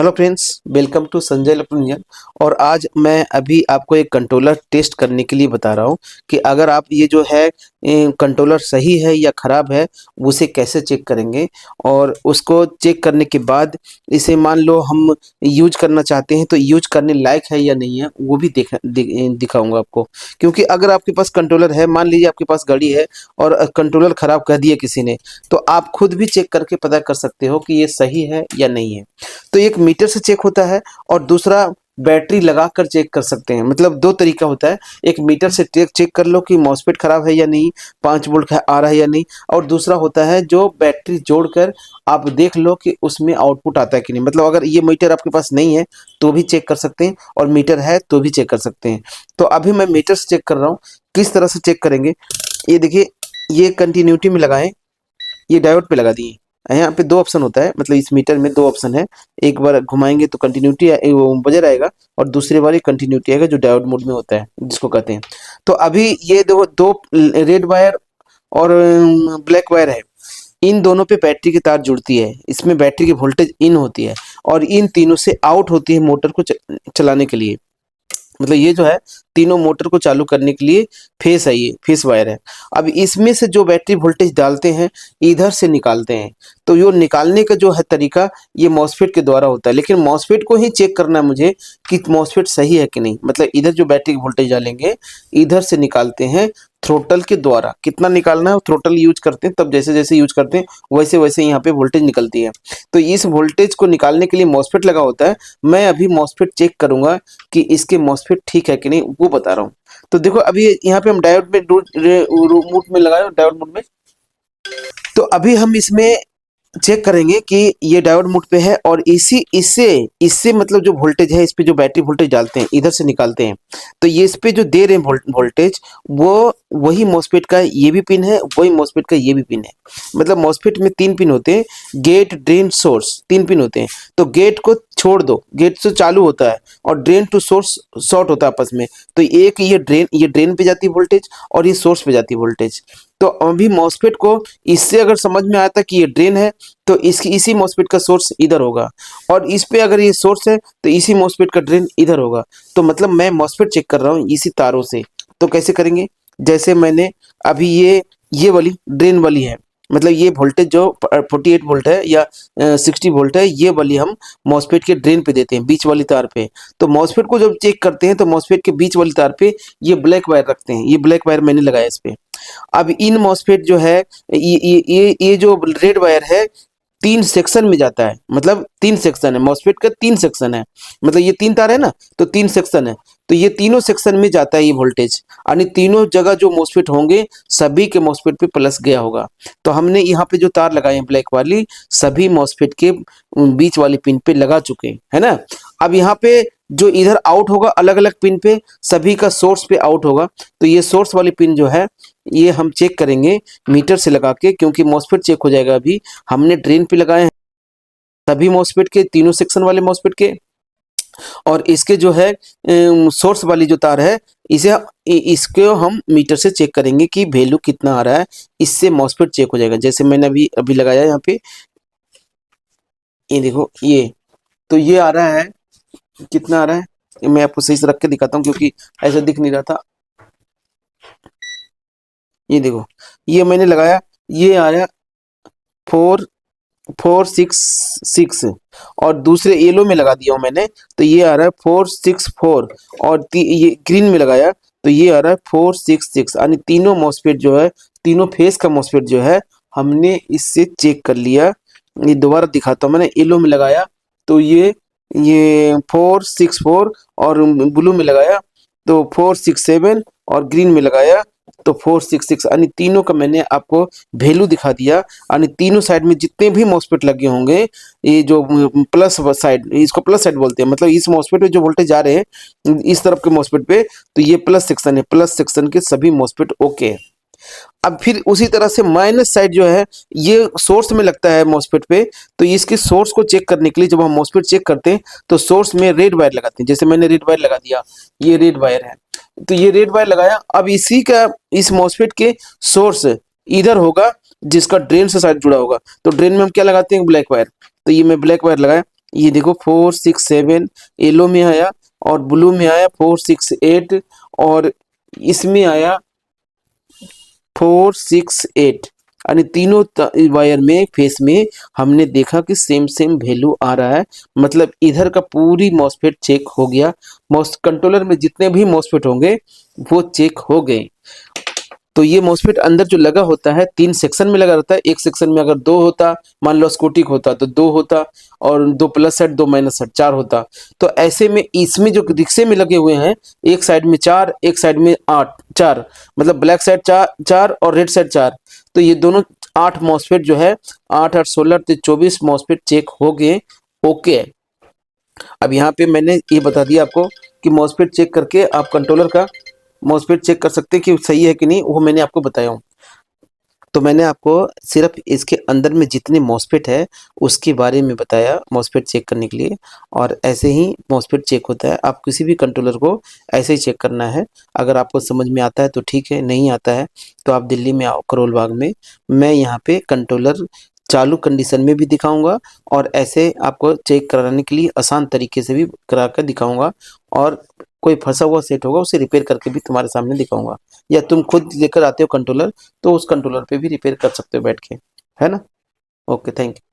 Hello friends, welcome to Sanjay electronic. और आज मैं अभी आपको एक कंट्रोलर टेस्ट करने के लिए बता रहा हूँ कि अगर आप ये जो है कंट्रोलर सही है या ख़राब है, उसे कैसे चेक करेंगे। और उसको चेक करने के बाद इसे मान लो हम यूज करना चाहते हैं तो यूज करने लायक है या नहीं है, वो भी दिखाऊंगा आपको। क्योंकि अगर आपके पास कंट्रोलर है, मान लीजिए आपके पास गाड़ी है और कंट्रोलर ख़राब कर दिया किसी ने, तो आप खुद भी चेक करके पता कर सकते हो कि ये सही है या नहीं है। तो एक मीटर से चेक होता है और दूसरा बैटरी लगा कर चेक कर सकते हैं। मतलब दो तरीका होता है, एक मीटर से चेक कर लो कि मॉसफेट खराब है या नहीं, 5 वोल्ट आ रहा है या नहीं। और दूसरा होता है जो बैटरी जोड़कर आप देख लो कि उसमें आउटपुट आता है कि नहीं। मतलब अगर ये मीटर आपके पास नहीं है तो भी चेक कर सकते हैं, और मीटर है तो भी चेक कर सकते हैं। तो अभी मैं मीटर से चेक कर रहा हूँ। किस तरह से चेक करेंगे, ये देखिए, ये कंटिन्यूटी में लगाएं, ये डायोड पे लगा दिए। यहाँ पे दो ऑप्शन होता है, मतलब इस मीटर में दो ऑप्शन है। एक बार घुमाएंगे तो कंटिन्यूटी वो बजर आएगा, और दूसरी बार कंटिन्यूटी आएगा जो डायोड मोड में होता है, जिसको कहते हैं। तो अभी ये दो दो रेड वायर और ब्लैक वायर है, इन दोनों पे बैटरी की तार जुड़ती है। इसमें बैटरी की वोल्टेज इन होती है, और इन तीनों से आउट होती है मोटर को चलाने के लिए। मतलब ये जो है तीनों मोटर को चालू करने के लिए फेस है, ये फेस वायर है। अब इसमें से जो बैटरी वोल्टेज डालते हैं, इधर से निकालते हैं। तो ये निकालने का जो है तरीका, ये मॉसफेट के द्वारा होता है। लेकिन मॉसफेट को ही चेक करना है मुझे कि मॉसफेट सही है कि नहीं। मतलब इधर जो बैटरी वोल्टेज डालेंगे, इधर से निकालते हैं थ्रोटल के द्वारा। कितना निकालना है, थ्रोटल यूज करते हैं तब, जैसे जैसे यूज करते हैं वैसे वैसे यहाँ पे वोल्टेज निकलती है। तो इस वोल्टेज को निकालने के लिए मॉसफेट लगा होता है। मैं अभी मॉसफेट चेक करूंगा कि इसके मॉसफेट ठीक है कि नहीं, वो बता रहा हूँ। तो देखो अभी यहाँ पे हम डायोड में मोड में लगाए, डायोड मोड में। तो अभी हम इसमें चेक करेंगे कि ये डायोड मोड पे है, और इसी इससे इससे मतलब जो वोल्टेज है, इस पे जो बैटरी वोल्टेज डालते हैं, इधर से निकालते हैं। तो ये इस पे जो दे रहे हैं वोल्टेज, वो वही मॉसफेट का ये भी पिन है, वही मॉसफेट का ये भी पिन है। मतलब मॉसफेट में 3 पिन होते हैं, गेट, ड्रेन, सोर्स, 3 पिन होते हैं। तो गेट को छोड़ दो, गेट से चालू होता है, और ड्रेन टू सोर्स शॉर्ट होता है आपस में। तो एक ये ड्रेन पे जाती है वोल्टेज, और ये सोर्स पे जाती है वोल्टेज। तो अभी मॉसफेट को इससे अगर समझ में आता कि ये ड्रेन है, तो इसकी इसी मॉसफेट का सोर्स इधर होगा, और इस पे अगर ये सोर्स है तो इसी मॉसफेट का ड्रेन इधर होगा। तो मतलब मैं मॉसफेट चेक कर रहा हूँ इसी तारों से। तो कैसे करेंगे, जैसे मैंने अभी ये वाली ड्रेन वाली है, मतलब ये वोल्टेज जो 48 वोल्ट है या 60 वोल्ट है, ये वाली हम मॉसफेट के ड्रेन पे देते हैं, बीच वाली तार पे। तो मॉसफेट को जब चेक करते हैं तो मॉसफेट के बीच वाली तार पे ये ब्लैक वायर रखते हैं। ये ब्लैक वायर मैंने लगाया इस पे। अब इन मॉसफेट जो है, ये जो रेड वायर है, 3 सेक्शन में जाता है। मतलब 3 सेक्शन है, मॉसफेट का 3 सेक्शन है। मतलब ये 3 तार है ना, तो 3 सेक्शन है। तो ये तीनों सेक्शन में जाता है ये वोल्टेज, यानी तीनों जगह जो मॉसफेट होंगे, सभी के मॉसफेट पे प्लस गया होगा। तो हमने यहाँ पे जो तार लगाए हैं ब्लैक वाली, सभी मॉसफेट के बीच वाली पिन पे लगा चुके हैं, है ना। अब यहाँ पे जो इधर आउट होगा अलग अलग पिन पे, सभी का सोर्स पे आउट होगा। तो ये सोर्स वाली पिन जो है, ये हम चेक करेंगे मीटर से लगा के, क्योंकि मॉसफेट चेक हो जाएगा। अभी हमने ड्रेन पे लगाए हैं सभी मॉसफेट के, तीनों सेक्शन वाले मॉसफेट के। और इसके जो है सोर्स वाली जो तार है, इसे इसको हम मीटर से चेक करेंगे कि वैल्यू कितना आ रहा है। इससे मॉसफेट चेक हो जाएगा। जैसे मैंने अभी अभी लगाया यहाँ पे, ये देखो, ये तो ये आ रहा है, कितना आ रहा है, ये मैं आपको सही से रख के दिखाता हूँ क्योंकि ऐसा दिख नहीं रहा था। ये देखो, ये मैंने लगाया, ये आ रहा है 4466, और दूसरे येलो में लगा दिया हूं मैंने, तो ये आ रहा है 464। और ये ग्रीन में लगाया तो ये आ रहा है 466। यानी तीनों मॉसफेट जो है, तीनों फेस का मॉसफेट जो है, हमने इससे चेक कर लिया। ये दोबारा दिखाता हूँ, मैंने येलो में लगाया तो ये 464, और ब्लू में लगाया तो 467, और ग्रीन में लगाया तो 466। यानी तीनों का मैंने आपको वैल्यू दिखा दिया। यानी तीनों साइड में जितने भी मॉसफेट लगे होंगे, ये जो प्लस साइड, इसको प्लस साइड बोलते हैं। मतलब इस मॉसफेट पे जो वोल्टेज जा रहे हैं इस तरफ के मॉसफेट पे, तो ये प्लस सेक्शन है, प्लस सेक्शन के सभी मॉसफेट ओके है। अब फिर उसी तरह से माइनस साइड जो है, ये सोर्स में लगता है मॉसफेट पे। तो इसके सोर्स को चेक करने के लिए जब हम मॉसफेट चेक करते हैं तो सोर्स में रेड वायर लगाते हैं। जैसे मैंने रेड वायर लगा दिया, ये रेड वायर है, तो ये रेड वायर लगाया। अब इस मॉसफेट के सोर्स इधर होगा, जिसका ड्रेन से साइड जुड़ा होगा। तो ड्रेन में हम क्या लगाते हैं, ब्लैक वायर। तो ये मैं ब्लैक वायर लगाया, ये देखो 467 येलो में आया और ब्लू में आया 468 और इसमें आया 468 यानी तीनों वायर में फेस में हमने देखा कि सेम सेम वैल्यू आ रहा है। मतलब इधर का पूरी मॉसफेट चेक हो गया। कंट्रोलर में जितने भी मॉसफेट होंगे वो चेक हो गए। तो ये मॉसफेट अंदर जो लगा होता है 3 सेक्शन में लगा रहता है। एक सेक्शन में अगर 2 होता, मान लो स्कोटिक होता तो 2 होता और 2 प्लस साइड 2 माइनस साइड 4 होता। तो ऐसे में इसमें जो रिक्शे में लगे हुए हैं, एक साइड में 4 एक साइड में 8 4 मतलब ब्लैक साइड 4 और रेड साइड 4। तो ये दोनों 8 मॉसफेट जो है 8 8 16 तो 24 मॉसफेट चेक हो गए। ओके है। अब यहाँ पे मैंने ये बता दिया आपको कि मॉसफेट चेक करके आप कंट्रोलर का मॉसफेट चेक कर सकते हैं कि सही है कि नहीं, वो मैंने आपको बताया हूँ। तो मैंने आपको सिर्फ इसके अंदर में जितने मॉसफेट है उसके बारे में बताया मॉसफेट चेक करने के लिए। और ऐसे ही मॉसफेट चेक होता है। आप किसी भी कंट्रोलर को ऐसे ही चेक करना है। अगर आपको समझ में आता है तो ठीक है, नहीं आता है तो आप दिल्ली में आओ करोल बाग में। मैं यहाँ पे कंट्रोलर चालू कंडीशन में भी दिखाऊंगा और ऐसे आपको चेक कराने के लिए आसान तरीके से भी करा कर दिखाऊंगा। और कोई फंसा हुआ सेट होगा उसे रिपेयर करके भी तुम्हारे सामने दिखाऊंगा। या तुम खुद लेकर आते हो कंट्रोलर तो उस कंट्रोलर पे भी रिपेयर कर सकते हो बैठ के, है ना। Okay, thank you.